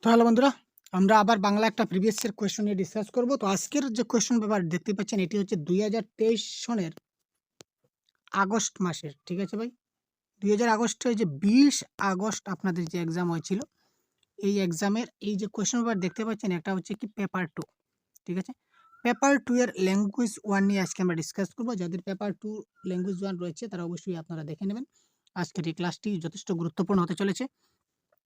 তো হ্যালো বন্ধুরা, আমরা আবার বাংলা একটা প্রিভিয়াস এর কোয়েশ্চন নিয়ে ডিসকাস করব। তো আজকের যে কোয়েশ্চন পেপার দেখতে পাচ্ছেন এটি হচ্ছে 2023 সনের আগস্ট মাসের। ঠিক আছে ভাই, 2000 আগস্টে যে 20 আগস্ট আপনাদের যে এক্সাম হয়েছিল, এই এক্সামের এই যে কোয়েশ্চন পেপার দেখতে পাচ্ছেন এটা হচ্ছে কি পেপার 2। ঠিক আছে, পেপার 2 এর ল্যাঙ্গুয়েজ 1 নিয়ে আজকে আমরা ডিসকাস করব। যাদের পেপার 2 ল্যাঙ্গুয়েজ 1 রয়েছে তারা অবশ্যই আপনারা দেখে নেবেন। আজকের এই ক্লাসটি যথেষ্ট গুরুত্বপূর্ণ হতে চলেছে।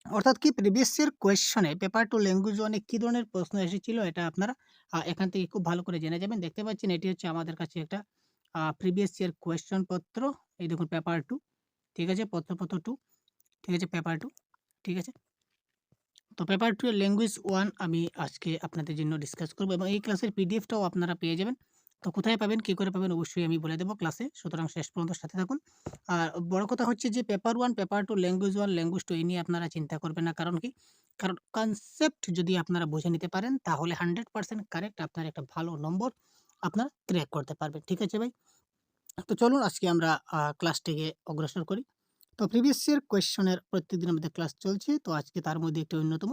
অর্থাৎ কি প্রিভিয়াস ইয়ার কোয়েশ্চনে পেপার টু ল্যাঙ্গুয়েজ ওয়ানে কি ধরনের প্রশ্ন এসেছিল এটা আপনারা এখান থেকে খুব ভালো করে জেনে যাবেন। দেখতে পাচ্ছেন এটি হচ্ছে আমাদের কাছে একটা প্রিভিয়াস ইয়ার কোয়েশ্চন পত্র। এই দেখুন পেপার টু, ঠিক আছে, পত্রপত্র টু, ঠিক আছে, পেপার টু, ঠিক আছে। তো পেপার টু এর ল্যাঙ্গুয়েজ ওয়ান আমি আজকে আপনাদের জন্য ডিসকাস করবো এবং এই ক্লাসের পিডিএফটাও আপনারা পেয়ে যাবেন। তো কোথায় পাবেন, কী করে পাবেন, অবশ্যই আমি বলে দেবো ক্লাসে, সুতরাং শেষ পর্যন্ত সাথে থাকুন। আর বড় কথা হচ্ছে যে paper one, paper two, language one, language two এই নিয়ে আপনারা চিন্তা করবেন না। কারণ কি, কারণ কনসেপ্ট যদি আপনারা বুঝে নিতে পারেন তাহলে 100% কারেক্ট আপনার একটা ভালো নম্বর আপনারা ক্র্যাক করতে পারবেন। ঠিক আছে ভাই, তো চলুন আজকে আমরা ক্লাসটিকে অগ্রসর করি। তো প্রিভিয়াস ইয়ার কোয়েশ্চনের প্রত্যেকদিন আমাদের ক্লাস চলছে, তো আজকে তার মধ্যে একটি অন্যতম।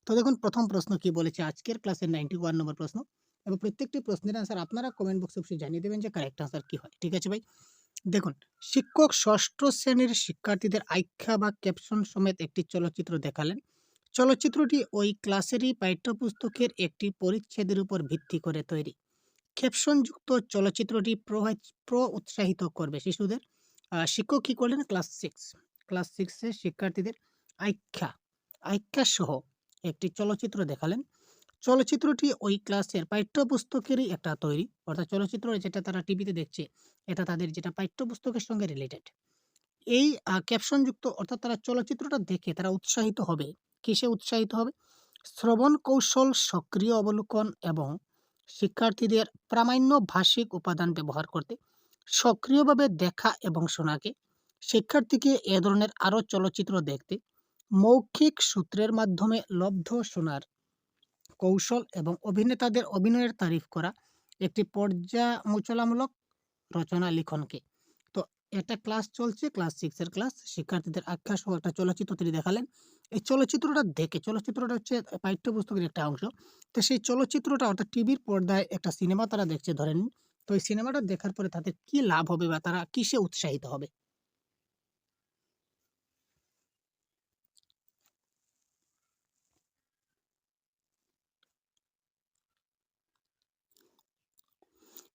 তো দেখুন প্রথম প্রশ্ন কি বলেছে আজকের ক্লাসের 91 নম্বর প্রশ্ন, এবং প্রত্যেকটি প্রশ্নের আনসার আপনারা কমেন্ট বক্সে অবশ্যই জানিয়ে দেবেন যে কারেক্ট আনসার কি হয়। ঠিক আছে ভাই, দেখুন, শিক্ষক ষষ্ঠ শ্রেণীর শিক্ষার্থীদের আইখ্যা বা ক্যাপশন সমেত একটি চলচ্চিত্র দেখালেন। চলচ্চিত্রটি ওই ক্লাসেরই পাঠ্যপুস্তকের একটি পরিচ্ছেদের উপর ভিত্তি করে তৈরি। ক্যাপশনযুক্ত চলচ্চিত্রটি উৎসাহিত করবে শিশুদের। শিক্ষক কি করলেন, ক্লাস সিক্সের শিক্ষার্থীদের আইখ্যা আইখ্যা সহ একটি চলচ্চিত্র দেখালেন। চলচ্চিত্রটি ওই ক্লাসের পাঠ্যপুস্তকেরই একটা তৈরি, অর্থাৎ চলচ্চিত্র যেটা তারা টিভিতে দেখছে এটা তাদের যেটা পাঠ্যপুস্তকের সঙ্গে রিলেটেড। এই ক্যাপশনযুক্ত অর্থাৎ তারা চলচ্চিত্রটা দেখে তারা উৎসাহিত হবে। কিসে উৎসাহিত হবে? শ্রবণ কৌশল সক্রিয় অবলোকন এবং শিক্ষার্থীদের প্রামাণ্য ভাষিক উপাদান ব্যবহার করতে। সক্রিয়ভাবে দেখা এবং শোনাকে শিক্ষার্থীকে এ ধরনের আরও চলচ্চিত্র দেখতে, মৌখিক সূত্রের মাধ্যমে লব্ধ শোনার কৌশল এবং অভিনেতাদের অভিনয়ের তারিফ করা একটি পর্যালোচনামূলক রচনা লিখনকে। তো এটা ক্লাস চলছে, ক্লাস সিক্সের ক্লাস, শিক্ষার্থীদের আখ্যা সহ একটা চলচ্চিত্র তিনি দেখালেন। এই চলচ্চিত্রটা দেখে, চলচ্চিত্রটা হচ্ছে পাঠ্যপুস্তকের একটা অংশ, তো সেই চলচ্চিত্রটা অর্থাৎ টিভির পর্দায় একটা সিনেমা তারা দেখছে ধরে নিন। তো এই সিনেমাটা দেখার পরে তাদের কি লাভ হবে বা তারা কিসে উৎসাহিত হবে?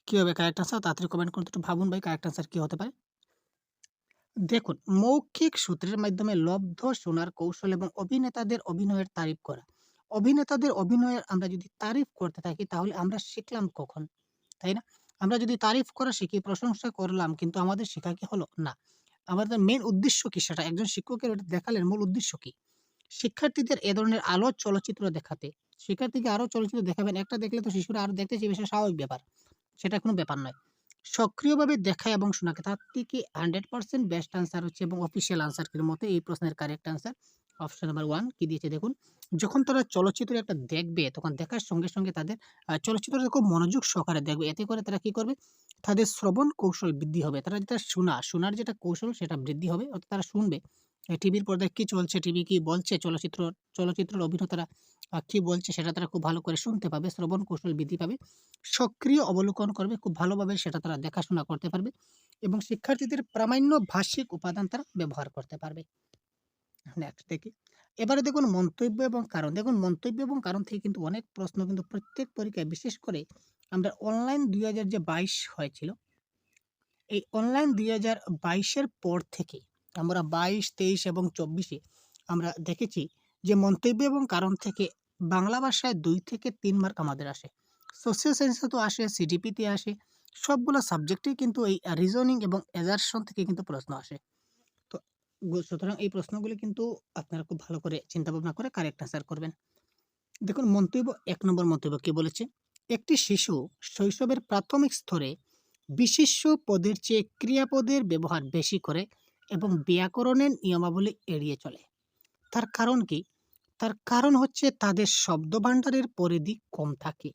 কি হবে কারেক্ট আনসার? তাড়াতাড়ি কমেন্ট করতে একটু ভাবুন ভাই, কারেক্ট আনসার কি হতে পারে? দেখুন, মৌখিক সূত্রের মাধ্যমে লব্ধ শোনার কৌশল এবং অভিনেতাদের অভিনয়ের তারিফ করা। অভিনেতাদের অভিনয়ের আমরা যদি তারিফ করতে থাকি তাহলে আমরা শিখলাম কখন, তাই না? আমরা যদি তারিফ করা শিখি, প্রশংসা করলাম, কিন্তু আমাদের শেখা কি হলো? না। আমাদের মেন উদ্দেশ্য কি, সেটা একজন শিক্ষকের ওটা দেখালেন মূল উদ্দেশ্য কি? শিক্ষার্থীদের এ ধরনের আলো চলচ্চিত্র দেখাতে। শিক্ষার্থীকে আরো চলচ্চিত্র দেখাবেন, একটা দেখলে তো শিশুরা আরো দেখতে চাইবে, সেটা স্বাভাবিক ব্যাপার। সেটা কোনো ব্যাপার নয়। সক্রিয়ভাবে দেখা এবং শোনাকে, তার থেকে 100% বেস্ট আনসার হচ্ছে এবং অফিসিয়াল আনসারের মতে এই প্রশ্নের কারেক্ট আনসার অপশন নাম্বার 1 কি দিয়েছে দেখুন। যখন তারা চলচ্চিত্র একটা দেখবে তখন দেখার সঙ্গে, সঙ্গে তাদের চলচ্চিত্রটা খুব মনোযোগ সহকারে দেখবে। এতে করে তারা কি করবে? তাদের শ্রবণ কৌশল বৃদ্ধি হবে। তারা যেটা শোনার যেটা কৌশল সেটা বৃদ্ধি হবে। অর্থাৎ তারা শুনবে টিভির পর্দায় কি চলছে, টিভি কি বলছে, চলচ্চিত্রের অভিনেতারা কি বলছে সেটা তারা খুব ভালো করে শুনতে পাবে, শ্রবণ কৌশল বৃদ্ধি পাবে। সক্রিয় অবলোকন করবে, খুব ভালোভাবে সেটা তারা দেখাশোনা করতে পারবে এবং শিক্ষার্থীদের প্রামাণ্য ভাষিক উপাদান তারা ব্যবহার করতে পারবে। নেক্সট দেখি। এবারে দেখুন মন্তব্য এবং কারণ। দেখুন মন্তব্য এবং কারণ থেকে কিন্তু অনেক প্রশ্ন কিন্তু প্রত্যেক পরীক্ষায়, বিশেষ করে আমরা অনলাইন 2022 হয়েছিল। এই অনলাইন 2022 এর পর থেকে আমরা 22, 23 এবং 24 আমরা দেখেছি যে মন্তব্য এবং কারণ থেকে বাংলা ভাষায় 2 থেকে 3 মার্ক আমাদের আসে। সোশ্যাল সায়েন্সে তো আসে, সিডিপিতে আসে। সবগুলো সাবজেক্টেই কিন্তু এই রিজনিং এবং অ্যাসারশন থেকে কিন্তু প্রশ্ন আসে। তো সুতরাং এই প্রশ্নগুলো কিন্তু আপনারা খুব ভালো করে চিন্তা ভাবনা করে কারেক্ট আনসার করবেন। দেখুন মন্তব্য, 1 নম্বর মন্তব্য কি বলেছে? একটি শিশু শৈশবের প্রাথমিক স্তরে বিশেষ্য পদের চেয়ে ক্রিয়াপদের ব্যবহার বেশি করে এবং ব্যাকরণের নিয়মাবলী এড়িয়ে চলে। তার কারণ কি? তার কারণ হচ্ছে তাদের শব্দভাণ্ডারের পরিধি কম থাকে।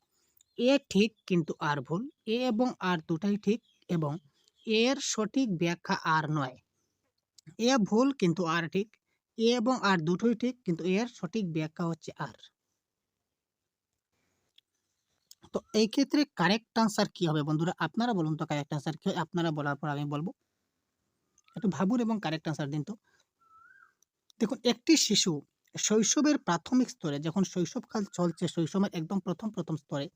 এ ঠিক কিন্তু আর ভুল। এ এবং আর দুটাই ঠিক এবং এর সঠিক ব্যাখ্যা আর নয়। এ ভুল কিন্তু আর ঠিক। এ এবং আর দুটোই ঠিক, কিন্তু এর সঠিক ব্যাখ্যা হচ্ছে আর। তো এই ক্ষেত্রে কারেক্ট আনসার কি হবে বন্ধুরা? আপনারা বলুন তো কারেক্ট আনসার কি হয়? আপনারা বলার পর আমি বলব। একটু ভাবুন এবং কারেক্ট আনসার দিন তো। দেখুন, একটি শিশু শৈশবের প্রাথমিক স্তরে, যখন শৈশবকাল চলছে, শৈশবের একদম প্রথম স্তরে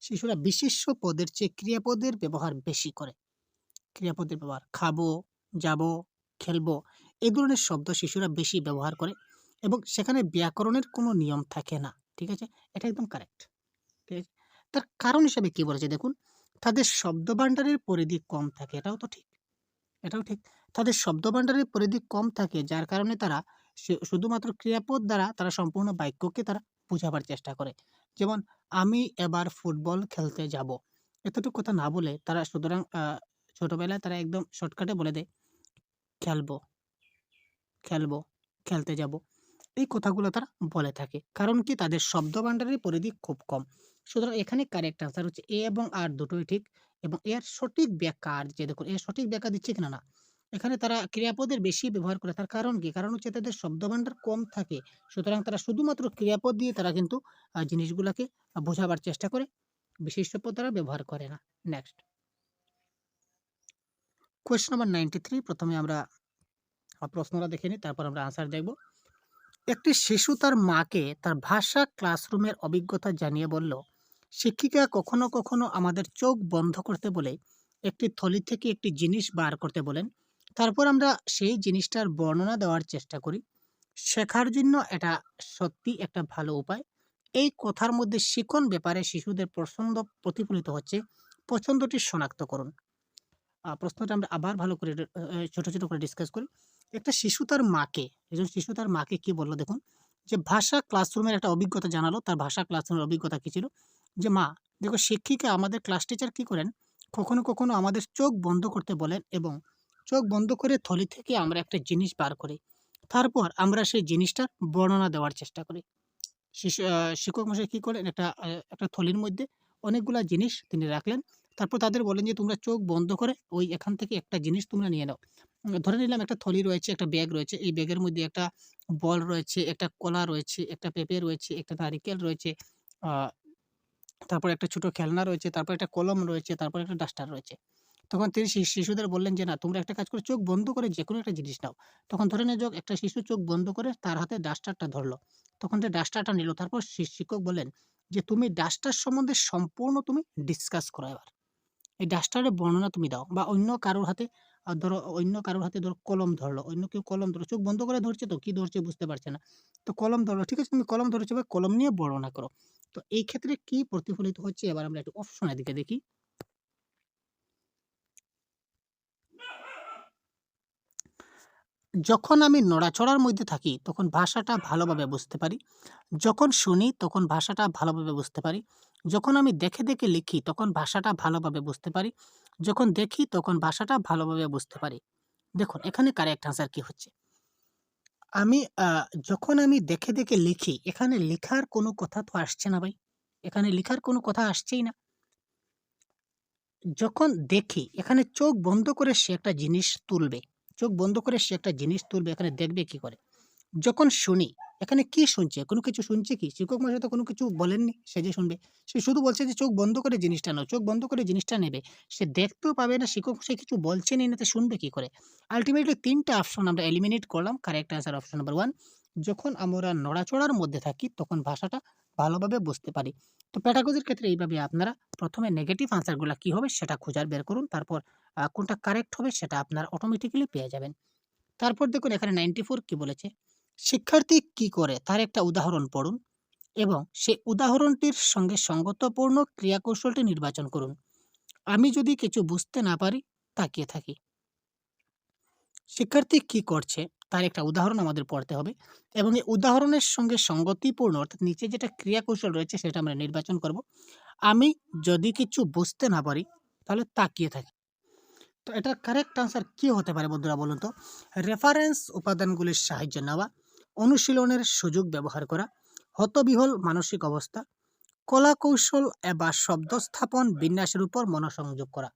শিশুরা বিশেষ্য পদের চেয়ে ক্রিয়াপদের ব্যবহার বেশি করে। ক্রিয়াপদের ব্যবহার খাবো, যাবো, খেলবো, এই ধরনের শব্দ শিশুরা বেশি ব্যবহার করে এবং সেখানে ব্যাকরণের কোনো নিয়ম থাকে না। ঠিক আছে? এটা একদম কারেক্ট। ঠিক আছে? তার কারণ হিসেবে কি বলেছে দেখুন, তাদের শব্দভান্ডারের পরিধি কম থাকে। এটাও তো ঠিক। এটাও ঠিক। তাদের শব্দভান্ডারের পরিধি কম থাকে, যার কারণে তারা শুধুমাত্র ক্রিয়াপদ দ্বারা তারা সম্পূর্ণ বাক্যকে তারা বুঝাবার চেষ্টা করে। যেমন, আমি এবার ফুটবল খেলতে যাব। এতটুকু কথা না বলে তারা সুতরাং ছোটবেলায় তারা একদম শর্টকাটে বলে দেয়, খেলবো, খেলবো, খেলতে যাব। এই কথাগুলো তারা বলে থাকে। কারণ কি? তাদের শব্দভান্ডারের পরিধি খুব কম। সুতরাং এখানে কারেক্ট আনসার হচ্ছে এ এবং আর দুটোই ঠিক এবং এর সঠিক ব্যাখ্যা আর যে দেখুন এর সঠিক ব্যাখ্যা দিচ্ছে কিনা না। এখানে তারা ক্রিয়াপদের বেশি ব্যবহার করে। তার কারণ কি? কারণ হচ্ছে তাদের শব্দভান্ডার কম থাকে। সুতরাং তারা শুধুমাত্র ক্রিয়াপদ দিয়ে তারা কিন্তু জিনিসগুলাকে বোঝাবার চেষ্টা করে। বিশেষ্য পদ তারা ব্যবহার করে না। নেক্সট। কোয়েশ্চন নাম্বার 93, প্রথমে আমরা প্রশ্নটা দেখে নিই, তারপর আমরা আনসার দেখব। একটি শিশু তার মাকে তার ভাষা ক্লাসরুমের অভিজ্ঞতা জানিয়ে বলল, শিক্ষিকা কখনো কখনো আমাদের চোখ বন্ধ করতে বলে একটি থলি থেকে একটি জিনিস বার করতে বলেন। তারপর আমরা সেই জিনিসটার বর্ণনা দেওয়ার চেষ্টা করি। শেখার জন্য এটা সত্যি একটা ভালো উপায়। এই কথার মধ্যে শিখন ব্যাপারে শিশুদের পছন্দ প্রতিফলিত হচ্ছে। পছন্দটি শনাক্ত করুন। প্রশ্নটা আমরা আবার ভালো করে ছোট, ছোট করে ডিসকাস করি। একটা শিশু তার মাকে, একজন শিশু তার মাকে কি বলল দেখুন, যে ভাষা ক্লাসরুমের একটা অভিজ্ঞতা জানালো। তার ভাষা ক্লাসরুমের অভিজ্ঞতা কি ছিল? যে মা, দেখো শিক্ষিকা আমাদের ক্লাস টিচার কি করেন? কখনো, কখনো আমাদের চোখ বন্ধ করতে বলেন এবং চোখ বন্ধ করে থলি থেকে আমরা একটা জিনিস বার করি। তারপর আমরা সেই জিনিসটার বর্ণনা দেওয়ার চেষ্টা করি। শিক্ষক মশাই কি করলেন? একটা থলির মধ্যে অনেকগুলা জিনিস তিনি রাখলেন। তারপর তাদের বললেন যে, "তোমরা চোখ বন্ধ করে ওই এখান থেকে একটা জিনিস তোমরা নিয়ে নাও।" ধরে নিলাম একটা থলি রয়েছে, একটা ব্যাগ রয়েছে। এই ব্যাগের মধ্যে একটা বল রয়েছে, একটা কলা রয়েছে, একটা পেঁপে রয়েছে, একটা নারিকেল রয়েছে, আ তারপর একটা ছোট খেলনা রয়েছে, তারপর একটা কলম রয়েছে, তারপর একটা ডাস্টার রয়েছে। তখন তিনি শিশুদের বললেন যে, "না, তোমরা একটা কাজ করো, চোখ বন্ধ করে যেকোনো একটা জিনিস নাও।" তখন ধরে নেয়া যাক একটা শিশু চোখ বন্ধ করে তার হাতে ডাস্টারটা ধরল। তখন সে ডাস্টারটা নিল। তারপর শিক্ষক বললেন যে, "তুমি ডাস্টার সম্বন্ধে সম্পূর্ণ তুমি ডিসকাস করো এবার। এই ডাস্টারের বর্ণনা তুমি দাও।" বা অন্য কারোর হাতে অন্য কারোর হাতে ধরো কলম ধরলো। অন্য কেউ কলম ধরলো। চোখ বন্ধ করে ধরছে তো, কি ধরছে বুঝতে পারছে না। তো কলম ধরলো। ঠিক আছে, তুমি কলম ধরেছো, এবার কলম নিয়ে বর্ণনা করো। তো এই ক্ষেত্রে কি প্রতিফলিত হচ্ছে? এবার আমরা একটু অপশনের দিকে দেখি। যখন আমি নড়াচড়ার মধ্যে থাকি তখন ভাষাটা ভালোভাবে বুঝতে পারি। যখন শুনি তখন ভাষাটা ভালোভাবে বুঝতে পারি। যখন আমি দেখে, দেখে লিখি তখন ভাষাটা ভালোভাবে বুঝতে পারি। যখন দেখি তখন ভাষাটা ভালোভাবে বুঝতে পারি। দেখুন এখানে কারেক্ট আনসার কি হচ্ছে? আমি যখন আমি দেখে, দেখে লিখি, এখানে লিখার কোনো কথা তো আসছে না ভাই। এখানে লিখার কোনো কথা আসছেই না। যখন দেখি, এখানে চোখ বন্ধ করে সে একটা জিনিস তুলবে। চোখ বন্ধ করে সে একটা জিনিস তুলবে, এখানে দেখবে কি করে? যখন শুনি, এখানে কি শুনছে? কোনো কিছু শুনছে কি? শিক্ষক মশাই তো কোনো কিছু বলেননি, সে যে শুনবে। সে শুধু বলছে যে চোখ বন্ধ করে জিনিসটা নাও, চোখ বন্ধ করে জিনিসটা নেবে। সে দেখতেও পাবে না, শিক্ষক মশাই কিছু বলছেনই না, তো শুনবে কি করে? আল্টিমেটলি ৩ টা অপশন আমরা এলিমিনেট করলাম। Correct answer option number 1। যখন আমরা নড়াচড়ার মধ্যে থাকি তখন ভাষাটা ভালোভাবে বুঝতে পারি। তো প্যাডাগজির ক্ষেত্রে এইভাবে আপনারা ১ম এ নেগেটিভ আনসার গুলা কি হবে সেটা খুঁজে বের করুন। তারপর কোনটা কারেক্ট হবে সেটা আপনারা অটোমেটিক্যালি পেয়ে যাবেন। তারপর দেখুন এখানে 94 কি বলেছে? শিক্ষার্থী কি করে তার একটা উদাহরণ পড়ুন এবং সেই উদাহরণটির সঙ্গে সঙ্গতপূর্ণ ক্রিয়াকৌশলটি নির্বাচন করুন। আমি যদি কিছু বুঝতে না পারি, তাকিয়ে থাকি। শিক্ষার্থী কি করছে তার একটা উদাহরণ আমাদের পড়তে হবে এবং এই উদাহরণের সঙ্গে সঙ্গতিপূর্ণ অর্থাৎ নিচে যেটা ক্রিয়াকৌশল রয়েছে সেটা আমরা নির্বাচন করব। আমি যদি কিছু বুঝতে না পারি তাহলে তাকিয়ে থাকি। তো এটার কারেক্ট আনসার কি হতে পারে বন্ধুরা বলুন তো? রেফারেন্স উপাদানগুলির সাহায্য নেওয়া, অনুশীলনের সুযোগ ব্যবহার করা, হতবিহ্বল মানসিক অবস্থা, কলাকৌশল বা শব্দস্থাপন বিন্যাসের উপর মনোসংযোগ করা।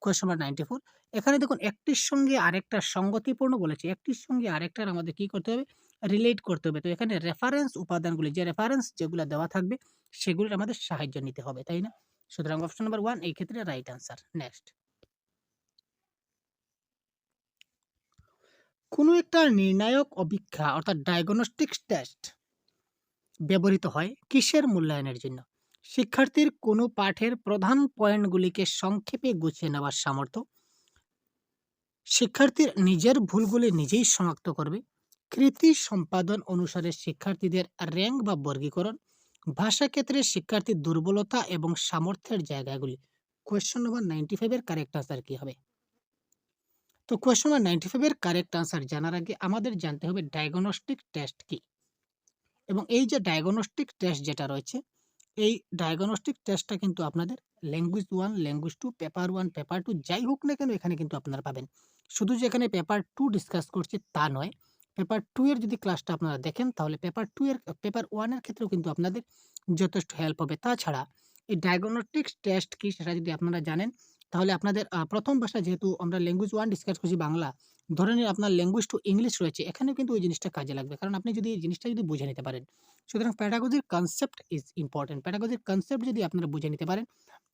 Question number 94। এখানে দেখুন একটির সঙ্গে আরেকটার সঙ্গতিপূর্ণ বলেছে। একটির সঙ্গে আরেকটার আমাদের কি করতে হবে? রিলেট করতে হবে। তো এখানে রেফারেন্স উপাদানগুলি, যে রেফারেন্স যেগুলো দেওয়া থাকবে সেগুলির আমাদের সাহায্য নিতে হবে, তাই না? সুতরাং অপশন নাম্বার 1 এই ক্ষেত্রে রাইট আনসার। নেক্সট, কোনো একটা নির্ণায়ক অপেক্ষা অর্থাৎ ডায়াগনস্টিক টেস্ট ব্যবহৃত হয় কিসের মূল্যায়নের জন্য? শিক্ষার্থীর কোনো পাঠের প্রধান পয়েন্টগুলিকে সংক্ষেপে গুছিয়ে নেওয়ার সামর্থ্য, শিক্ষার্থীর নিজের ভুলগুলি নিজেই শনাক্ত করবে, কৃতি সম্পাদন অনুসারে শিক্ষার্থীদের র্যাঙ্ক বা বর্গীকরণ, ভাষা ক্ষেত্রে শিক্ষার্থীর দুর্বলতা এবং সামর্থ্যের জায়গাগুলি। কোয়েশ্চন নম্বর 95 এর কারেক্ট আনসার কি হবে? তো কোয়েশ্চন নম্বর 95 এর কারেক্ট আনসার জানার আগে আমাদের জানতে হবে ডায়াগনস্টিক টেস্ট কি। এবং এই যে ডায়াগনস্টিক টেস্ট যেটা রয়েছে, এই ডায়াগনস্টিক টেস্টটা কিন্তু আপনাদের ল্যাঙ্গুয়েজ 1, ল্যাঙ্গুয়েজ 2, পেপার 1, পেপার 2 যাই হোক না কেন এখানে কিন্তু আপনারা পাবেন। শুধু যে এখানে পেপার 2 ডিসকাস করছি তা নয়। পেপার 2 এর যদি ক্লাসটা আপনারা দেখেন তাহলে পেপার 1 এর ক্ষেত্রেও কিন্তু আপনাদের যথেষ্ট হেল্প হবে। তাছাড়া এই ডায়াগনস্টিক টেস্ট কি সেটা যদি আপনারা জানেন তাহলে আপনাদের প্রথম ভাষা, যেহেতু আমরা ল্যাঙ্গুয়েজ 1 ডিসকাস করছি বাংলা, ধরে নিন আপনার ল্যাঙ্গুয়েজ 2 ইংলিশ রয়েছে, এখানেও কিন্তু ওই জিনিসটা কাজে লাগবে। কারণ আপনি যদি এই জিনিসটা যদি বুঝে নিতে পারেন। সুতরাং প্যাডাগজির কনসেপ্ট ইজ ইম্পর্টেন্ট। প্যাডাগজির কনসেপ্ট যদি আপনারা বুঝে নিতে পারেন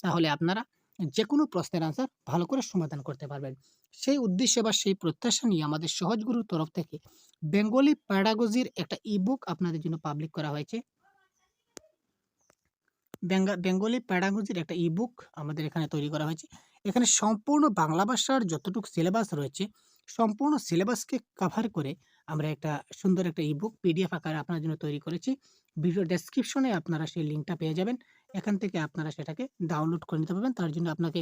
তাহলে আপনারা যেকোনো প্রশ্নের আনসার ভালো করে সমাধান করতে পারবেন। সেই উদ্দেশ্যে বা সেই প্রত্যাশা নিয়ে আমাদের সহজ গুরুর তরফ থেকে বেঙ্গলি প্যাডাগজির একটা ইবুক আপনাদের জন্য পাবলিক করা হয়েছে। বেঙ্গলি প্যাডাগজির একটা ইবুক আমাদের এখানে তৈরি করা হয়েছে। এখানে সম্পূর্ণ বাংলা ভাষার যতটুকু সিলেবাস রয়েছে সম্পূর্ণ সিলেবাসকে কভার করে আমরা একটা সুন্দর একটা ইবুক পিডিএফ আকারে আপনার জন্য তৈরি করেছি। ভিডিও ডেসক্রিপশনে আপনারা সেই লিঙ্কটা পেয়ে যাবেন। এখান থেকে আপনারা সেটাকে ডাউনলোড করে নিতে পারবেন। তার জন্য আপনাকে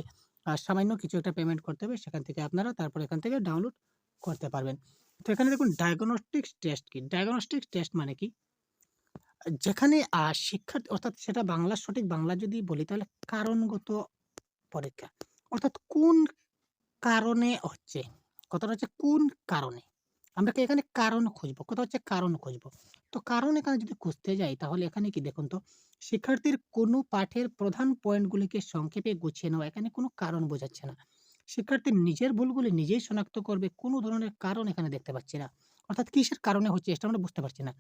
সামান্য কিছু একটা পেমেন্ট করতে হবে। সেখান থেকে আপনারা তারপর এখান থেকে ডাউনলোড করতে পারবেন। তো এখানে দেখুন ডায়াগনস্টিক টেস্ট কি? ডায়াগনস্টিক টেস্ট মানে কি? যেখানে শিক্ষার্থী অর্থাৎ সেটা বাংলা, সঠিক বাংলা যদি বলি তাহলে কারণগত পরীক্ষা। অর্থাৎ কোন কারণে হচ্ছে? কথাটা হচ্ছে কোন কারণে? আমরা কি এখানে কারণ খুঁজবো? কথা হচ্ছে কারণ খুঁজবো। তো কারণ এখানে যদি খুঁজতে যাই তাহলে এখানে কি দেখুন তো, শিক্ষার্থীর কোনো পাঠের প্রধান পয়েন্টগুলিকে সংক্ষেপে গুছিয়ে নেওয়া, এখানে কোনো কারণ বোঝাচ্ছে না। শিক্ষার্থী নিজের ভুলগুলি নিজেই শনাক্ত করবে, কোনো ধরনের কারণ এখানে দেখতে পাচ্ছি না। অর্থাৎ কিসের কারণে হচ্ছে এটা আমরা বুঝতে পারছি না।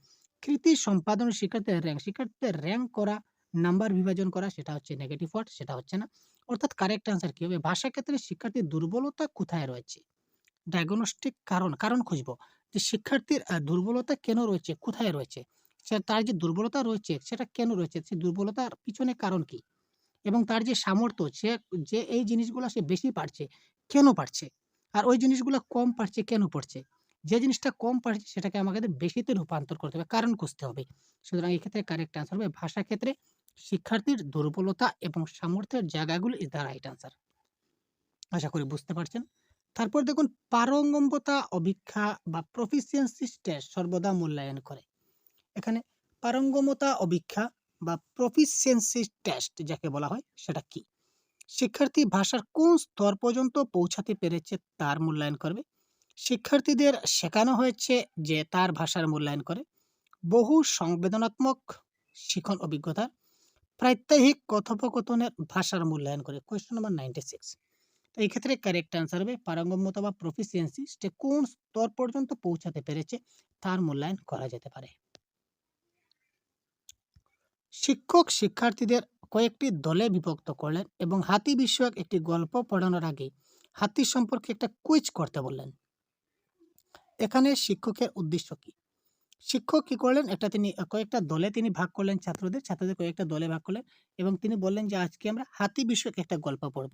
কৃতি সম্পাদন শিক্ষার্থীদের র‍্যাংক করা, নাম্বার বিভাজন করা সেটা হচ্ছে নেগেটিভ ওয়ার্ড, সেটা হচ্ছে না। অর্থাৎ কারেক্ট আনসার কি হবে? ভাষা ক্ষেত্রে শিক্ষার্থীর দুর্বলতা কোথায় রয়েছে? ডায়াগনস্টিক কারণ খুঁজবো। যে শিক্ষার্থীর দুর্বলতা কেন রয়েছে, কোথায় রয়েছে? তার যে দুর্বলতা রয়েছে সেটা কেন রয়েছে? সে দুর্বলতার পিছনে কারণ কি? এবং তার যে সামর্থ্য, যে এই জিনিসগুলা সে বেশি পারছে, কেন পারছে? আর ওই জিনিসগুলা কম পারছে, কেন পারছে? যে জিনিসটা কম পারছে সেটাকে আমাদের বেশিতে রূপান্তর করতে হবে, কারণ খুঁজতে হবে। সুতরাং এই ক্ষেত্রে কারেক্ট আনসার হবে ভাষা ক্ষেত্রে শিক্ষার্থীর দুর্বলতা এবং সামর্থ্যের জায়গাগুলো ইজ দ্য রাইট আনসার। আশা করি বুঝতে পারছেন। তারপর দেখুন পারঙ্গমতা অভীক্ষা বা প্রফিসিয়েন্সি টেস্ট সর্বদা মূল্যায়ন করে। এখানে পারঙ্গমতা অভীক্ষা বা প্রফিসিয়েন্সি টেস্ট যাকে বলা হয় সেটা কি? শিক্ষার্থী ভাষার কোন স্তর পর্যন্ত পৌঁছাতে পেরেছে তার মূল্যায়ন করবে। শিক্ষার্থীদের শেখানো হয়েছে যে তার ভাষার মূল্যায়ন করে। বহু সংবেদনাত্মক শিখন অভিজ্ঞতার, প্রাত্যহিক কথোপকথনের ভাষার মূল্যায়ন করে। Question number 96। তো এই ক্ষেত্রে কারেক্ট আনসার হবে পারঙ্গমতা বা প্রফিসিয়েন্সি সে কোন স্তর পর্যন্ত পৌঁছাতে পেরেছে তার মূল্যায়ন করা যেতে পারে। শিক্ষক শিক্ষার্থীদের কয়েকটি দলে বিভক্ত করলেন এবং হাতি বিষয়ক একটি গল্প পড়ানোর আগে হাতি সম্পর্কে একটা কুইজ করতে বললেন। এখানে শিক্ষকের উদ্দেশ্য কি? শিক্ষক কি করলেন, তিনি কয়েকটা দলে তিনি ভাগ করলেন, ছাত্রদের কয়েকটা দলে ভাগ করলেন এবং তিনি বললেন যে আজকে আমরা হাতি বিষয়ক একটা গল্প পড়ব।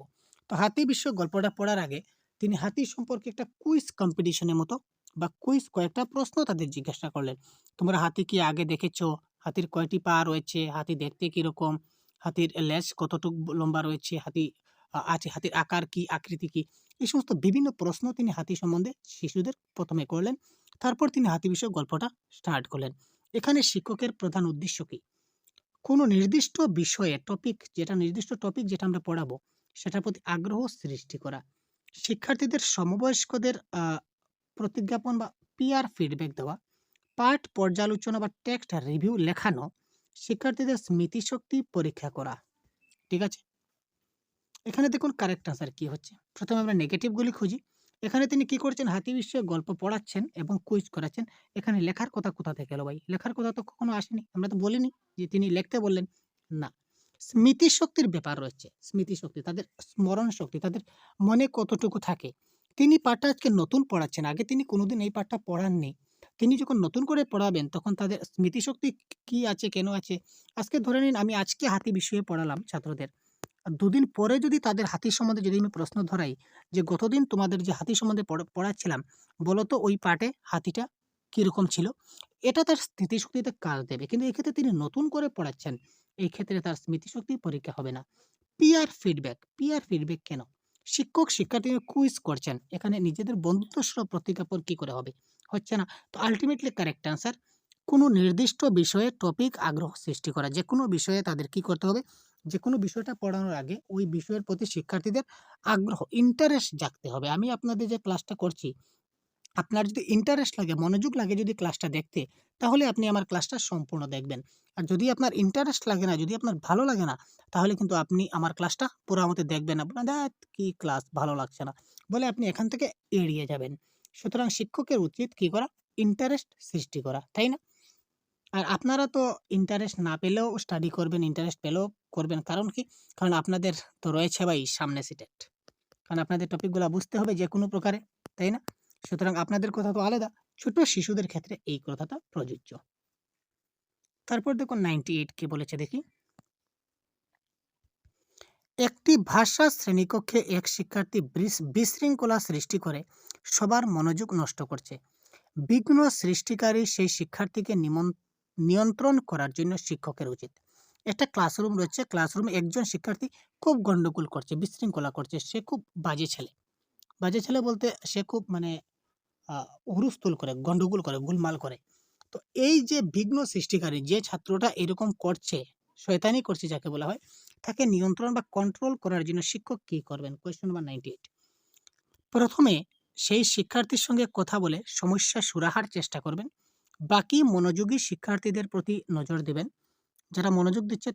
তো হাতি বিষয়ক গল্পটা পড়ার আগে তিনি হাতি সম্পর্কে একটা কুইজ কম্পিটিশনের মতো বা কুইজ কয়েকটা প্রশ্ন তাদের জিজ্ঞাসা করলেন। তোমরা হাতি কি আগে দেখেছো? হাতির কয়টি পা রয়েছে? হাতি দেখতে কিরকম? হাতির লেজ কতটুকু লম্বা রয়েছে? হাতির আকার কি, আকৃতি কি? এই সমস্ত বিভিন্ন প্রশ্ন তিনি হাতি সম্বন্ধে শিশুদের প্রথমে করলেন। তারপর তিনি হাতি বিষয়ক গল্পটা স্টার্ট করলেন। এখানে শিক্ষকের প্রধান উদ্দেশ্য কি? কোনো নির্দিষ্ট বিষয়ে নির্দিষ্ট টপিক যেটা আমরা পড়াবো সেটার প্রতি আগ্রহ সৃষ্টি করা, শিক্ষার্থীদের সমবয়স্কদের প্রতিজ্ঞাপন বা পিয়ার ফিডব্যাক দেওয়া, পাঠ পর্যালোচনা বা টেক্সট রিভিউ লেখানো, শিক্ষার্থীদের স্মৃতিশক্তি পরীক্ষা করা। ঠিক আছে, এখানে দেখুন কারেক্ট আনসার কি হচ্ছে। প্রথমে আমরা নেগেটিভগুলি খুঁজি। এখানে তিনি কি করছেন? হাতি বিষয়ে গল্প পড়াচ্ছেন এবং কুইজ করাচ্ছেন। এখানে লেখার কথা কোথা থেকে এলো ভাই? লেখার কথা তো কখনো আসেনি। আমরা তো বলিনি যে তিনি লিখতে বললেন। না। স্মৃতিশক্তির ব্যাপার রয়েছে। স্মৃতিশক্তি, তাদের স্মরণ শক্তি, তাদের মনে কতটুকু থাকে। তিনি পাঠটা আজকে নতুন পড়াচ্ছেন। আগে তিনি কোনোদিন এই পাঠটা পড়াননি। তিনি যখন নতুন করে পড়াবেন তখন তাদের স্মৃতিশক্তি কি আছে, কেন আছে? আজকে ধরে নিন আমি আজকে হাতি বিষয়ে পড়ালাম ছাত্রদের। আর দুদিন পরে যদি তাদের হাতির সম্বন্ধে যদি আমি প্রশ্ন ধরাই যে, "গতদিন তোমাদের যে হাতি সম্বন্ধে পড়াচ্ছিলাম, বলো তো ওই পার্টে হাতিটা কিরকম ছিল?" এটা তার স্মৃতিশক্তিতে কাজ দেবে। কিন্তু এক্ষেত্রে তিনি নতুন করে পড়াচ্ছেন। এই ক্ষেত্রে তার স্মৃতিশক্তির পরীক্ষা হবে না। পিয়ার ফিডব্যাক কেন? শিক্ষক শিক্ষার্থীকে কুইজ করছেন। এখানে নিজেদের বন্ধুত্বসুলভ প্রতিজ্ঞাপন কি করে হবে? হচ্ছে না। তো আল্টিমেটলি কারেক্ট অ্যান্সার কোনো নির্দিষ্ট বিষয়ে টপিক আগ্রহ সৃষ্টি করা। যেকোনো বিষয়ে তাদের কি করতে হবে? যেকোনো বিষয়টা পড়ানোর আগে ওই বিষয়ের প্রতি শিক্ষার্থীদের আগ্রহ, ইন্টারেস্ট জাগতে হবে। আমি আপনাদের যে ক্লাসটা করছি, আপনার যদি ইন্টারেস্ট লাগে, মনোযোগ লাগে যদি ক্লাসটা দেখতে, তাহলে আপনি আমার ক্লাসটা সম্পূর্ণ দেখবেন। আর যদি আপনার ইন্টারেস্ট লাগে না, যদি আপনার ভালো লাগে না, তাহলে কিন্তু আপনি আমার ক্লাসটা পুরা মতো দেখবেন না। বলবেন, "ধ্যাৎ কি ক্লাস ভালো লাগছে না।" বলে আপনি এখান থেকে এড়িয়ে যাবেন। সুতরাং শিক্ষকের উচিত কি করা? ইন্টারেস্ট সৃষ্টি করা, তাই না? আর আপনারা তো ইন্টারেস্ট না পেলেও স্টাডি করবেন, ইন্টারেস্ট পেলেও করবেন। কারণ কি? কারণ আপনাদের তো রয়েছে ভাই সামনে সিটেট। কারণ আপনাদের টপিকগুলা বুঝতে হবে যেকোনো প্রকারে, তাই না? সুতরাং আপনাদের কথা তো আলাদা। ছোট শিশুদের ক্ষেত্রে এই কথাটা প্রযোজ্য। তারপর দেখুন 98 কি বলেছে দেখি? একটি ভাষা শ্রেণীকক্ষে এক শিক্ষার্থী বিশৃঙ্খলা সৃষ্টি করে সবার মনোযোগ নষ্ট করছে। বিঘ্ন সৃষ্টিকারী সেই শিক্ষার্থীকে নিয়ন্ত্রণ করার জন্য শিক্ষকের উচিত। একটা ক্লাসরুম রয়েছে, ক্লাসরুমে একজন শিক্ষার্থী খুব গন্ডগোল করছে, বিশৃঙ্খলা করছে। সে খুব বাজে ছেলে। বাজে ছেলে বলতে সে খুব মানে হুলস্থুল করে, গন্ডগোল করে, গোলমাল করে। তো এই যে বিঘ্ন সৃষ্টিকারী যে ছাত্রটা এরকম করছে, শয়তানি করছে যাকে বলা হয়, তাকে নিয়ন্ত্রণ বা কন্ট্রোল করার জন্য শিক্ষক কি করবেন? Question number 98। প্রথমে সেই শিক্ষার্থীর সঙ্গে কথা বলে সমস্যা সুরাহার চেষ্টা করবেন। বাকি মনোযোগী শিক্ষার্থীদের প্রতি নজর দিবেন। যারা মনোযোগ দিচ্ছে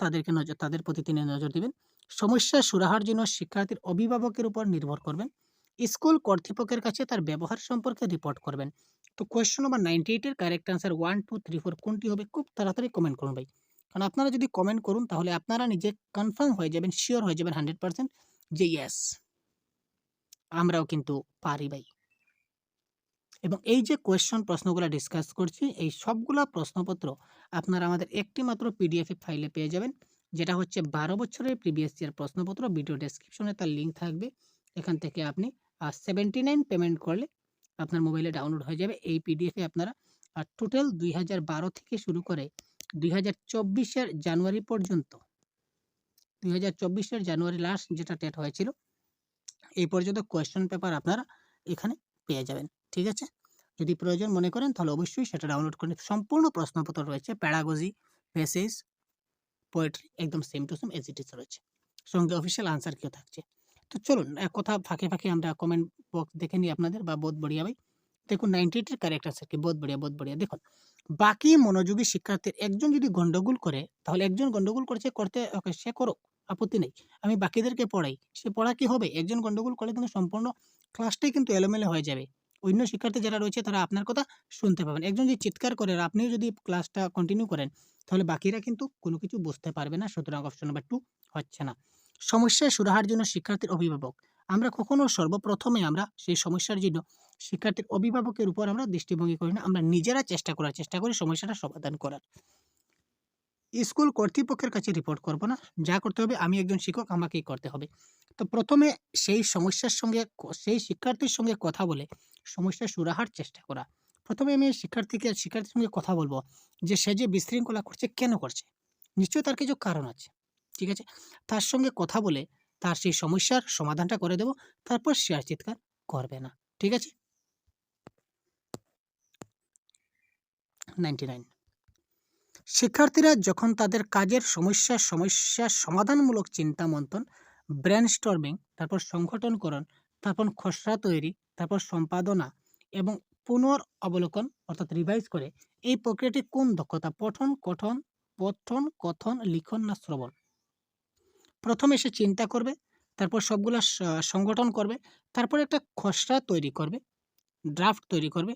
তাদের প্রতি তিনি নজর দিবেন। সমস্যা সুরাহার জন্য শিক্ষার্থীর অভিভাবকের উপর নির্ভর করবেন। স্কুল কর্তৃপক্ষের কাছে তার ব্যবহার সম্পর্কে রিপোর্ট করবেন। তো কোয়েশ্চন নাম্বার 98 এর কারেক্ট অ্যান্সার 1, 2, 3, 4 কোনটি হবে? খুব তাড়াতাড়ি কমেন্ট করুন ভাই। কারণ আপনারা যদি কমেন্ট করুন তাহলে আপনারা নিজে কনফার্ম হয়ে যাবেন, সিওর হয়ে যাবেন 100% যে ইয়েস, আমরাও কিন্তু পারি ভাই। এবং এই যে প্রশ্নগুলা ডিসকাস করছি, এই সবগুলা প্রশ্নপত্র আপনারা আমাদের একটি মাত্র পিডিএফ ফাইলে পেয়ে যাবেন। যেটা হচ্ছে 12 বছরের প্রিভিয়াস ইয়ার প্রশ্নপত্র। ভিডিও ডেসক্রিপশনে তার লিঙ্ক থাকবে। এখান থেকে আপনি 79 পেমেন্ট করলে আপনার মোবাইলে ডাউনলোড হয়ে যাবে। এই পিডিএফ এ আপনারা টোটাল 2012 থেকে শুরু করে 2024 এর জানুয়ারি পর্যন্ত, 2024 এর জানুয়ারি লাস্ট যেটা টেট হয়েছিল, এই পর্যন্ত কোয়েশ্চন পেপার আপনারা এখানে পেয়ে যাবেন। ঠিক আছে? যদি প্রয়োজন মনে করেন তাহলে অবশ্যই সেটা ডাউনলোড করে সম্পূর্ণ প্রশ্নপত্র রয়েছে। প্যারাগজি, প্যাসেজ, পোয়েট্রি একদম same to same as it is রয়েছে। সঙ্গে অফিসিয়াল আনসার কিও থাকছে। তো চলুন এক কথা ফাঁকে, ফাঁকে আমরা কমেন্ট বক্স দেখে নিই আপনাদের বা বহুত বড়িয়া ভাই। দেখুন 98 এর কারেক্ট আনসার কি? বহুত বড়িয়া, বহুত বড়িয়া। দেখুন, বাকি মনোযোগী শিক্ষার্থীর একজন যদি গন্ডগোল করে, তাহলে একজন গন্ডগোল করেছে করতে ওকে সে করুক, আপত্তি নেই। আমি বাকিদেরকে পড়াই। সে পড়া কি হবে? একজন গন্ডগোল করলে কিন্তু সম্পূর্ণ ক্লাসটাই কিন্তু এলোমেলো হয়ে যাবে। অন্য শিক্ষার্থী যারা রয়েছে তারা আপনার কথা শুনতে পাবেন। একজন যদি চিৎকার করে আর আপনিও যদি ক্লাসটা কন্টিনিউ করেন, তাহলে বাকিরা কিন্তু কোনো কিছু বুঝতে পারবে না। সুতরাং অপশন নাম্বার 2 হচ্ছে না। সমস্যায় সুরাহার জন্য শিক্ষার্থীর অভিভাবক। আমরা কখনো সর্বপ্রথমে আমরা সেই সমস্যার জন্য শিক্ষার্থীর অভিভাবকের উপর আমরা দৃষ্টিভঙ্গি করি না। আমরা নিজেরা চেষ্টা করি সমস্যাটা সমাধান করার। স্কুল কর্তৃপক্ষের কাছে রিপোর্ট করব না। যা করতে হবে আমি একজন শিক্ষক, আমাকেই করতে হবে। তো প্রথমে সেই সমস্যার সঙ্গে সেই শিক্ষার্থীর সঙ্গে কথা বলে সমস্যার সুরাহার চেষ্টা করা। প্রথমে আমি শিক্ষার্থীর সঙ্গে কথা বলব যে সে যে বিশৃঙ্খলা করছে কেন করছে? নিশ্চয়ই তার কিছু কারণ আছে। ঠিক আছে? তার সঙ্গে কথা বলে তার সেই সমস্যার সমাধানটা করে দেব। তারপর সে আর চিৎকার করবে না। ঠিক আছে? 99 শিক্ষার্থীরা যখন তাদের কাজের সমস্যার সমাধানমূলক চিন্তা মন্থন, ব্রেনস্টর্মিং, তারপর সংগঠনকরণ, তারপর খসড়া তৈরি, তারপর সম্পাদনা এবং অবলোকন অর্থাৎ রিভাইজ করে, এই প্রক্রিয়াটি কোন দক্ষতা? পঠন, কথন, লিখন না শ্রবণ? প্রথমে সে চিন্তা করবে, তারপর সবগুলা সংগঠন করবে, তারপর একটা খসড়া তৈরি করবে, ড্রাফট তৈরি করবে,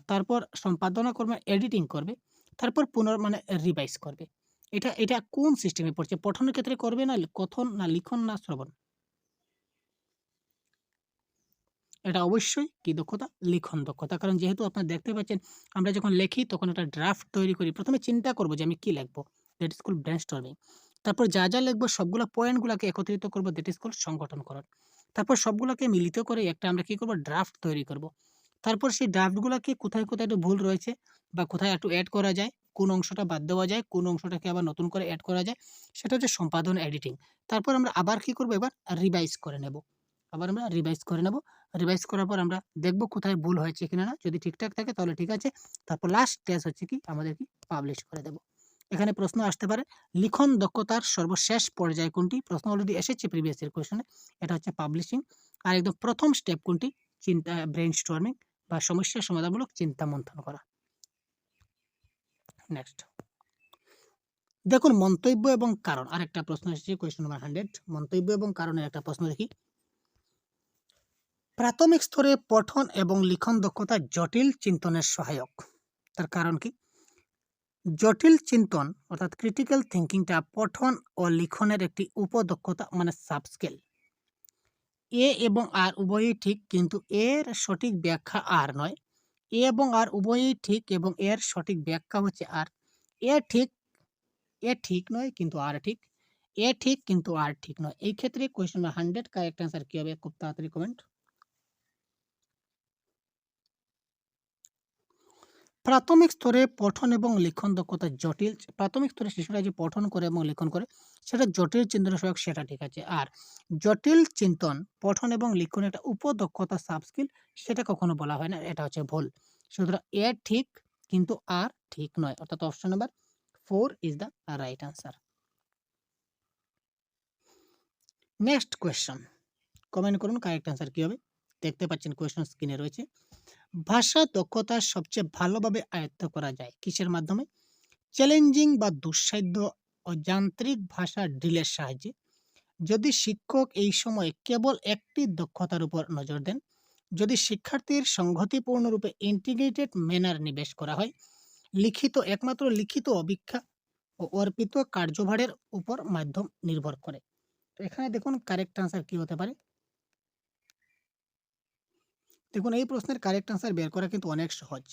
তারপর সম্পাদনা করবে, এডিটিং করবে, তারপর মানে রিভাইজ করবে। এটা কোন সিস্টেমে পড়ছে? পঠনের ক্ষেত্রে করবে না কথন না লিখন না শ্রবণ? এটা অবশ্যই কি দক্ষতা? লিখন দক্ষতা। কারণ যেহেতু আপনারা দেখতে পাচ্ছেন আমরা যখন লেখি তখন একটা ড্রাফট তৈরি করি। প্রথমে চিন্তা করব যে আমি কি লিখব। That is called brainstorming. তারপর যা লিখবো সবগুলা পয়েন্টগুলাকে একত্রিত করব, দ্যাট ইজ কল্ড সংগঠনকরণ। তারপর সবগুলাকে মিলিত করে একটা আমরা কি করব? ড্রাফট তৈরি করব। তারপর সেই ড্রাফটগুলাকে কোথায় একটু ভুল রয়েছে বা কোথায় একটু এড করা যায়, কোন অংশটা বাদ দেওয়া যায়, কোন অংশটাকে আবার নতুন করে এড করা যায়, সেটা হচ্ছে সম্পাদন, এডিটিং। তারপর আমরা আবার কি করব? এবার রিভাইজ করে নেব। আবার আমরা রিভাইজ করে নেব। রিভাইজ করার পর আমরা দেখব কোথায় ভুল হয়েছে কিনা না। যদি ঠিকঠাক থাকে তাহলে ঠিক আছে। তারপর লাস্ট স্টেজ হচ্ছে কি? আমাদের কি? পাবলিশ করে দেব। এখানে প্রশ্ন আসতে পারে লিখন দক্ষতার সর্বশেষ পর্যায় কোনটি? প্রশ্ন অলরেডি এসেছে প্রিভিয়াস ইয়ার কোয়েশ্চনে। এটা হচ্ছে পাবলিশিং। আর একদম প্রথম স্টেপ কোনটি? ব্রেইনস্টর্মিং বা সমস্যা সমাধানমূলক চিন্তা মন্থন করা। নেক্সট দেখুন মন্তব্য এবং কারণ। আরেকটা প্রশ্ন এসেছে কোয়েশ্চন নাম্বার 100। মন্তব্য এবং কারণের একটা প্রশ্ন দেখি। প্রাথমিক স্তরে পঠন এবং লিখন দক্ষতা জটিল চিন্তনের সহায়ক। তার কারণ কি? জটিল চিন্তন অর্থাৎ ক্রিটিক্যাল থিঙ্কিংটা পঠন ও লিখনের একটি উপদক্ষতা মানে সাবস্কেল। এ এবং আর উভয়ই ঠিক, কিন্তু এর সঠিক ব্যাখ্যা আর নয়। এ এবং আর উভয়ই ঠিক এবং এর সঠিক ব্যাখ্যা হচ্ছে আর। এ ঠিক নয় কিন্তু আর ঠিক। এ ঠিক কিন্তু আর ঠিক নয়। এই ক্ষেত্রে কোয়েশ্চন নাম্বার 100 কারেক্ট অ্যান্সার কি হবে? খুব তাড়াতাড়ি কমেন্ট। প্রাথমিক স্তরে পঠন এবং লিখন দক্ষতা জটিল। প্রাথমিক স্তরে শিশুরা যে পঠন করে এবং লিখন করে সেটা জটিল চিন্তনের সহায়ক, সেটা ঠিক আছে। আর জটিল চিন্তন পঠন এবং লিখনের একটা উপদক্ষতা সাবস্কিল, সেটা কখনো বলা হয় না, এটা হচ্ছে ভুল। সুতরাং এ ঠিক কিন্তু আর ঠিক নয়, অর্থাৎ option number 4 is the right answer. Next question, comment করুন কারেক্ট আনসার কি হবে। দেখতে পাচ্ছেন কোয়েশ্চন স্ক্রিনে রয়েছে। ভাষা দক্ষতা সবচেয়ে ভালোভাবে আয়ত্ত করা যায় কিসের মাধ্যমে? চ্যালেঞ্জিং বা দুঃসাধ্য ও যান্ত্রিক ভাষা ড্রিলের সাহায্যে। যদি শিক্ষক এই সময়ে কেবল একটি দক্ষতার উপর নজর দেন, যদি শিক্ষার্থীর সংহতিপূর্ণরূপে ইন্টিগ্রেটেড ম্যানার নিবেশ করা হয়, একমাত্র লিখিত অভিক্ষা ও অর্পিত কার্যভারের উপর মাধ্যম নির্ভর করে। তো এখানে দেখুন কারেক্ট আনসার কি হতে পারে। দেখুন এই প্রশ্নের কারেক্ট আনসার বের করা কিন্তু অনেক সহজ।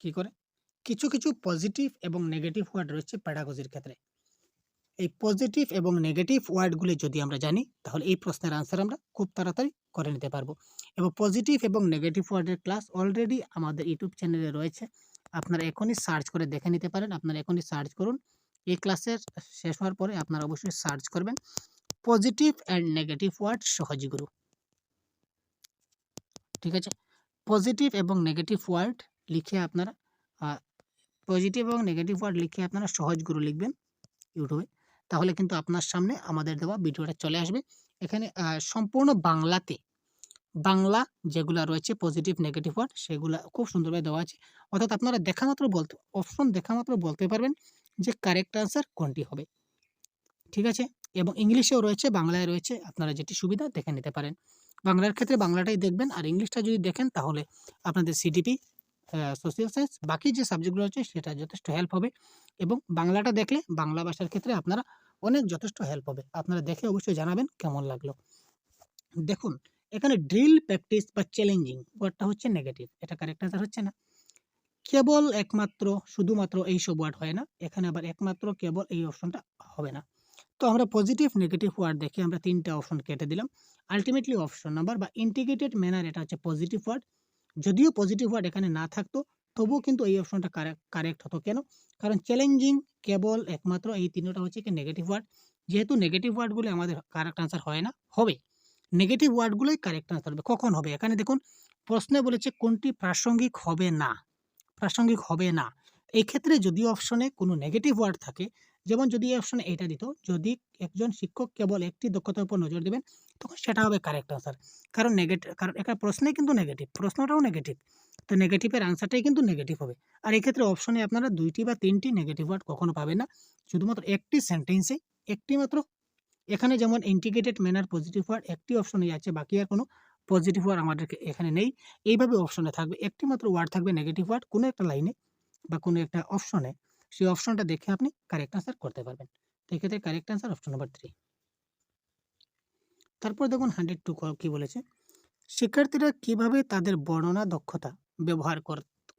কি করে? কিছু পজিটিভ এবং নেগেটিভ ওয়ার্ড রয়েছে প্যাডাগজির ক্ষেত্রে। এই পজিটিভ এবং নেগেটিভ ওয়ার্ডগুলি যদি আমরা জানি তাহলে এই প্রশ্নের আনসার আমরা খুব তাড়াতাড়ি করে নিতে পারবো। এবং পজিটিভ এবং নেগেটিভ ওয়ার্ডের ক্লাস অলরেডি আমাদের ইউটিউব চ্যানেলে রয়েছে, আপনারা এখনই সার্চ করে দেখে নিতে পারেন। আপনারা এখনই সার্চ করুন। এই ক্লাসের শেষ হওয়ার পরে আপনারা অবশ্যই সার্চ করবেন পজিটিভ অ্যান্ড নেগেটিভ ওয়ার্ড সহজগুরু। ঠিক আছে, পজিটিভ এবং নেগেটিভ ওয়ার্ড লিখে আপনারা পজিটিভ এবং নেগেটিভ ওয়ার্ড লিখে আপনারা সহজগুরু লিখবেন ইউটিউবে, তাহলে কিন্তু আপনার সামনে আমাদের দেওয়া ভিডিওটা চলে আসবে। এখানে সম্পূর্ণ বাংলাতে বাংলা যেগুলা রয়েছে পজিটিভ নেগেটিভ ওয়ার্ড সেগুলা খুব সুন্দরভাবে দেওয়া আছে। অর্থাৎ আপনারা অপশন দেখা মাত্র বলতে পারবেন যে কারেক্ট আনসার কোনটি হবে। ঠিক আছে, এবং ইংলিশেও রয়েছে, বাংলায় রয়েছে, আপনারা যেটি সুবিধা দেখে নিতে পারেন। বাংলার ক্ষেত্রে বাংলাটাই দেখবেন, আর ইংলিশটা যদি দেখেন তাহলে আপনাদের সিডিপি, সোশ্যাল সায়েন্স, বাকি যে সাবজেক্টগুলো আছে সেটা যথেষ্ট হেল্প হবে। এবং বাংলাটা দেখলে বাংলা ভাষার ক্ষেত্রে আপনারা অনেক যথেষ্ট হেল্প হবে। আপনারা দেখে অবশ্যই জানাবেন কেমন লাগলো। দেখুন এখানে ড্রিল, প্র্যাকটিস বা চ্যালেঞ্জিং ওয়ার্ডটা হচ্ছে নেগেটিভ, এটা কারেক্ট আনসার হচ্ছে না। কেবল, একমাত্র, শুধুমাত্র এইসব ওয়ার্ড হয় না, এখানে আবার একমাত্র, কেবল এই অপশনটা হবে না। তো আমরা পজিটিভ নেগেটিভ ওয়ার্ড দেখে আমরা 3টা অপশন কেটে দিলাম। আলটিমেটলি অপশন নাম্বার বা ইন্টিগ্রেটেড ম্যানার, এটা হচ্ছে পজিটিভ ওয়ার্ড। যদিও পজিটিভ ওয়ার্ড এখানে না থাকতো তবুও কিন্তু এই অপশনটা কারেক্ট হতো। কেন? কারণ চ্যালেঞ্জিং, কেবল, একমাত্র এই 3টা হচ্ছে কি নেগেটিভ ওয়ার্ড। যেহেতু নেগেটিভ ওয়ার্ডগুলো আমাদের কারেক্ট আনসার হয় না, হবে নেগেটিভ ওয়ার্ডগুলোই কারেক্ট আনসার হবে। কখন হবে? এখানে দেখুন প্রশ্নে বলেছে কোনটি প্রাসঙ্গিক হবে না। প্রাসঙ্গিক হবে না এই ক্ষেত্রে যদি অপশনে কোনো নেগেটিভ ওয়ার্ড থাকে, যেমন যদি এই অপশনে এটা দিত, যদি একজন শিক্ষক কেবল একটি দক্ষতার উপর নজর দেবেন, তখন সেটা হবে কারেক্ট আনসার। কারণ এখানে প্রশ্নে কিন্তু নেগেটিভ, প্রশ্নটাও নেগেটিভ, তো নেগেটিভের আনসারটাই কিন্তু নেগেটিভ হবে। আর এক্ষেত্রে অপশনে আপনারা 2টি বা 3টি নেগেটিভ ওয়ার্ড কখনো পাবেন না, শুধুমাত্র একটি সেন্টেন্সে একটি মাত্র এখানে যেমন ইন্টিগ্রেটেড ম্যানার পজিটিভ ওয়ার্ড একটি অপশনে আছে, বাকি আর কোনো পজিটিভ ওয়ার্ড আমাদের এখানে নেই। এইভাবে অপশনে থাকবে, একটি মাত্র ওয়ার্ড থাকবে নেগেটিভ ওয়ার্ড কোনো একটা লাইনে বা কোনো একটা অপশনে, সেই অপশনটা দেখে আপনি কারেক্ট আনসার করতে পারবেন। তো এক্ষেত্রে কারেক্ট আনসার অপশন নাম্বার 3। তারপর দেখুন 102 কি বলেছে, শিক্ষার্থীরা কিভাবে তাদের বর্ণনা দক্ষতা ব্যবহার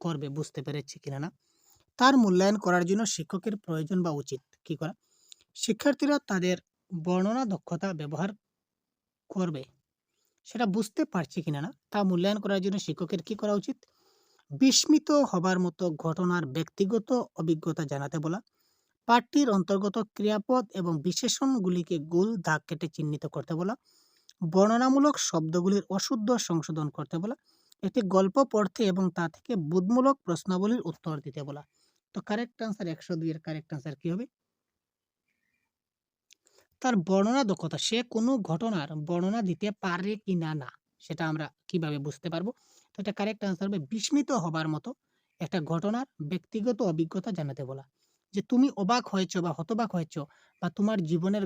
করবে বুঝতে পেরেছে কিনা না, তার মূল্যায়ন করার জন্য শিক্ষকের প্রয়োজন বা উচিত কি করা। শিক্ষার্থীরা তাদের বর্ণনা দক্ষতা ব্যবহার করবে সেটা বুঝতে পারছে কিনা না, তা মূল্যায়ন করার জন্য শিক্ষকের কি করা উচিত। বিস্মিত হবার মতো ঘটনার ব্যক্তিগত অভিজ্ঞতা জানাতে বলা, পাঠটির অন্তর্গত ক্রিয়াপদ এবং বিশেষণগুলিকে গোল দাগ কেটে চিহ্নিত করতে বলা, বর্ণনামূলক শব্দগুলির অশুদ্ধ সংশোধন করতে বলা, একটি গল্প পড়তে এবং তা থেকে বোধমূলক প্রশ্নাবলীর উত্তর দিতে বলা। তো কারেক্ট আনসার 102 এর কারেক্ট আনসার কি হবে, তার বর্ণনা দক্ষতা, সে কোনো ঘটনার বর্ণনা দিতে পারে কিনা না সেটা আমরা কিভাবে বুঝতে পারবো। তো এটা কারেক্ট আনসার হবে বিস্মিত হবার মতো একটা ঘটনার ব্যক্তিগত অভিজ্ঞতা জানাতে বলা, যে তুমি অবাক হয়েছো বা হতবাক হয়েছো বা তোমার জীবনের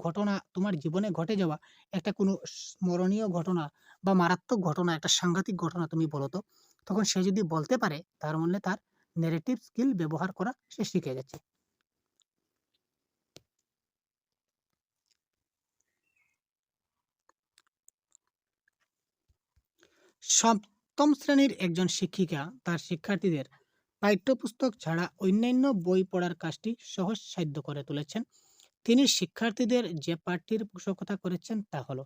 ঘটনা তোমার জীবনে ঘটে যাওয়া একটা কোনো স্মরণীয় ঘটনা বা মারাত্মক ঘটনা, একটা সাংঘাতিক ঘটনা তুমি বলো তো, তখন সে যদি বলতে পারে তার মানে তার নেরেটিভ স্কিল ব্যবহার করা সে শিখে গেছে। সপ্তম শ্রেণীর একজন শিক্ষিকা তার শিক্ষার্থীদের পাঠ্যপুস্তক ছাড়া অন্যান্য বই পড়ার কাজটি সহজসাধ্য করে তুলেছেন। তিনি শিক্ষার্থীদের যে পাঠটির পোষকতা করেছেন তা হলো,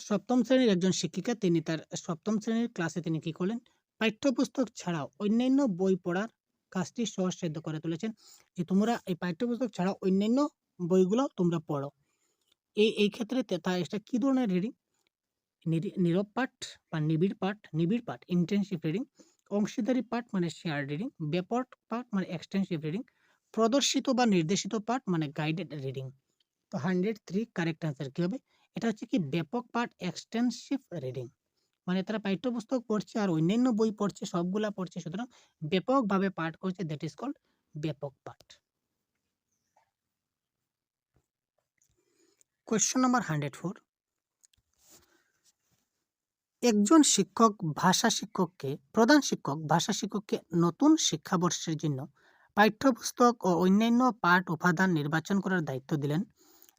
সপ্তম শ্রেণীর একজন শিক্ষিকা তিনি তার সপ্তম শ্রেণীর ক্লাসে তিনি কি করলেন, পাঠ্যপুস্তক ছাড়াও অন্যান্য বই পড়ার কাজটি সহজসাধ্য করে তুলেছেন, যে তোমরা এই পাঠ্যপুস্তক ছাড়া অন্যান্য বইগুলো তোমরা পড়ো। এই ক্ষেত্রে এটা কি ধরনের রিডিং, নীরব পাঠ বা নিবিড় পাঠ ইন্টেনসিভ রিডিং, অংশীদারি পাঠ মানে শেয়ার রিডিং, ব্যাপক পাঠ মানে এক্সটেন্সিভ রিডিং, প্রদর্শিত বা নির্দেশিত পাঠ মানে গাইডেড রিডিং। তো 103 কারেক্ট আনসার কি হবে, এটা হচ্ছে কি ব্যাপক পাঠ এক্সটেন্সিভ রিডিং, মানে তারা পাঠ্যপুস্তক পড়ছে আর অন্যান্য বই পড়ছে, সবগুলা পড়ছে, সুতরাং ব্যাপকভাবে পাঠ করছে, দ্যাট ইজ কল্ড ব্যাপক পাঠ। কোয়েশ্চন নাম্বার 104, একজন প্রধান শিক্ষক ভাষা শিক্ষককে নতুন শিক্ষাবর্ষের জন্য পাঠ্যপুস্তক ও অন্যান্য পাঠ উপাদান নির্বাচন করার দায়িত্ব দিলেন।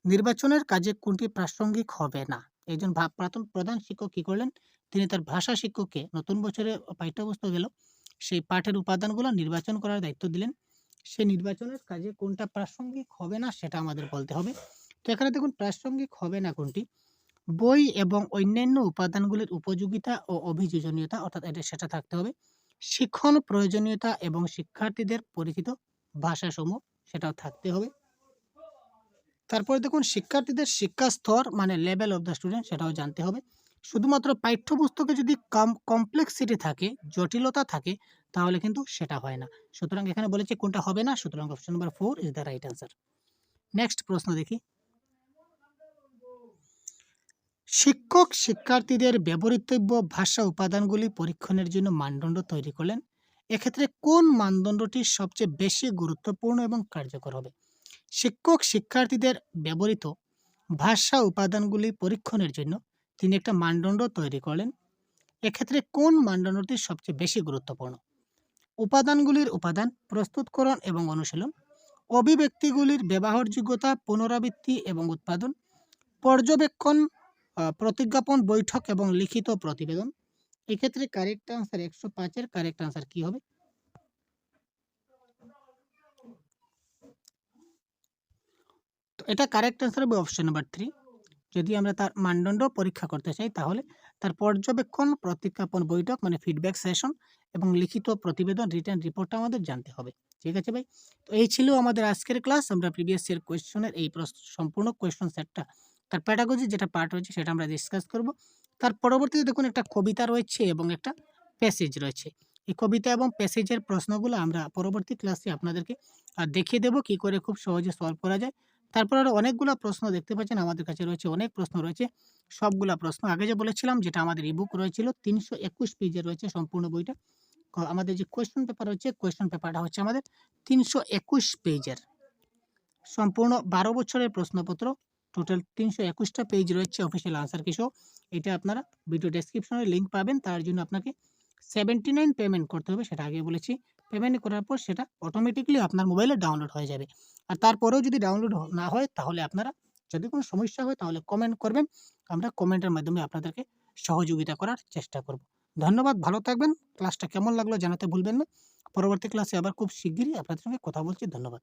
নির্বাচনের কাজে কোনটি প্রাসঙ্গিক হবে না। একজন প্রধান শিক্ষক কি করলেন, তিনি তার ভাষা শিক্ষককে নতুন বছরে পাঠ্যপুস্তক এলো সেই পাঠের উপাদানগুলো নির্বাচন করার দায়িত্ব দিলেন। সে নির্বাচনের কাজে কোনটা প্রাসঙ্গিক হবে না সেটা আমাদের বলতে হবে। তো এখানে দেখুন প্রাসঙ্গিক হবে না কোনটি, বই এবং অন্যান্য উপাদানগুলির উপযোগিতা ও অভিযোজনীয়তা, অর্থাৎ সেটা থাকতে হবে। শিক্ষণ প্রয়োজনীয়তা এবং শিক্ষার্থীদের পরিচিত ভাষাসমূহ সেটাও থাকতে হবে। তারপরে দেখুন শিক্ষার্থীদের শিক্ষা স্তর মানে লেভেল অফ দ্য স্টুডেন্ট সেটাও জানতে হবে। শুধুমাত্র পাঠ্যপুস্তকে যদি কমপ্লেক্সিটি থাকে, জটিলতা থাকে, তাহলে কিন্তু সেটা হয় না। সুতরাং এখানে বলেছে কোনটা হবে না, সুতরাং option number 4 is the right answer. Next প্রশ্ন দেখি, শিক্ষক শিক্ষার্থীদের ব্যবহৃতব্য ভাষা উপাদানগুলি পরীক্ষণের জন্য মানদণ্ড তৈরি করলেন। এক্ষেত্রে কোন মানদণ্ডটি সবচেয়ে বেশি গুরুত্বপূর্ণ এবং কার্যকর হবে। শিক্ষক শিক্ষার্থীদের ব্যবহৃত ভাষা উপাদানগুলি পরীক্ষণের জন্য তিনি একটা মানদণ্ড তৈরি করলেন। এক্ষেত্রে কোন মানদণ্ডটি সবচেয়ে বেশি গুরুত্বপূর্ণ। উপাদানগুলির উপাদান, প্রস্তুতকরণ এবং অনুশীলন, অভিব্যক্তিগুলির ব্যবহারযোগ্যতা, পুনরাবৃত্তি এবং উৎপাদন, পর্যবেক্ষণ, প্রতিজ্ঞাপন, বৈঠক এবং লিখিত প্রতিবেদন। এক্ষেত্রে কারেক্ট আনসার 105 এর কারেক্ট আনসার কি হবে, তো এটা কারেক্ট আনসার হবে অপশন নাম্বার 3। যদি আমরা তার মানদণ্ড পরীক্ষা করতে চাই তাহলে তার পর্যবেক্ষণ, প্রতিজ্ঞাপন, বৈঠক মানে ফিডব্যাক সেশন এবং লিখিত প্রতিবেদন রিটেন রিপোর্টটা আমাদের জানতে হবে। ঠিক আছে ভাই, তো এই ছিল আমাদের আজকের ক্লাস। আমরা প্রিভিয়াস ইয়ার কোয়েশ্চনের এই সম্পূর্ণ কোয়েশ্চন সেটটা তার প্যাডাগজি যেটা পার্ট রয়েছে সেটা আমরা ডিসকাস করব। তার পরবর্তীতে দেখুন একটা কবিতা রয়েছে এবং একটা প্যাসেজ রয়েছে। এই কবিতা এবং প্যাসেজের প্রশ্নগুলো আমরা পরবর্তী ক্লাসে আপনাদেরকে দেখিয়ে দেবো কি করে খুব সহজে সলভ করা যায়। তারপর আরো অনেকগুলো প্রশ্ন দেখতে পাচ্ছেন আমাদের কাছে রয়েছে, অনেক প্রশ্ন রয়েছে। সবগুলা প্রশ্ন আগে যে বলেছিলাম যেটা আমাদের ইবুক রয়েছিল 321 পেজে রয়েছে সম্পূর্ণ বইটা। আমাদের যে কোয়েশ্চন পেপার রয়েছে, কোয়েশ্চন পেপারটা হচ্ছে আমাদের 321 পেজের। সম্পূর্ণ 12 বছরের প্রশ্নপত্র, টোটাল 321টা পেজ রয়েছে অফিসিয়াল আনসার কি সহ। এটা আপনারা ভিডিও ডেসক্রিপশনে লিঙ্ক পাবেন। তার জন্য আপনাকে 79 পেমেন্ট করতে হবে, সেটা আগে বলেছি। পেমেন্ট করার পর সেটা অটোমেটিক্যালি আপনার মোবাইলে ডাউনলোড হয়ে যাবে। আর তারপরেও যদি ডাউনলোড না হয়, তাহলে আপনারা যদি কোনো সমস্যা হয় তাহলে কমেন্ট করবেন। আমরা কমেন্টের মাধ্যমে আপনাদেরকে সহযোগিতা করার চেষ্টা করব। ধন্যবাদ, ভালো থাকবেন। ক্লাসটা কেমন লাগলো জানাতে ভুলবেন না। পরবর্তী ক্লাসে আবার খুব শিগগিরই আপনাদের সঙ্গে কথা বলছি। ধন্যবাদ।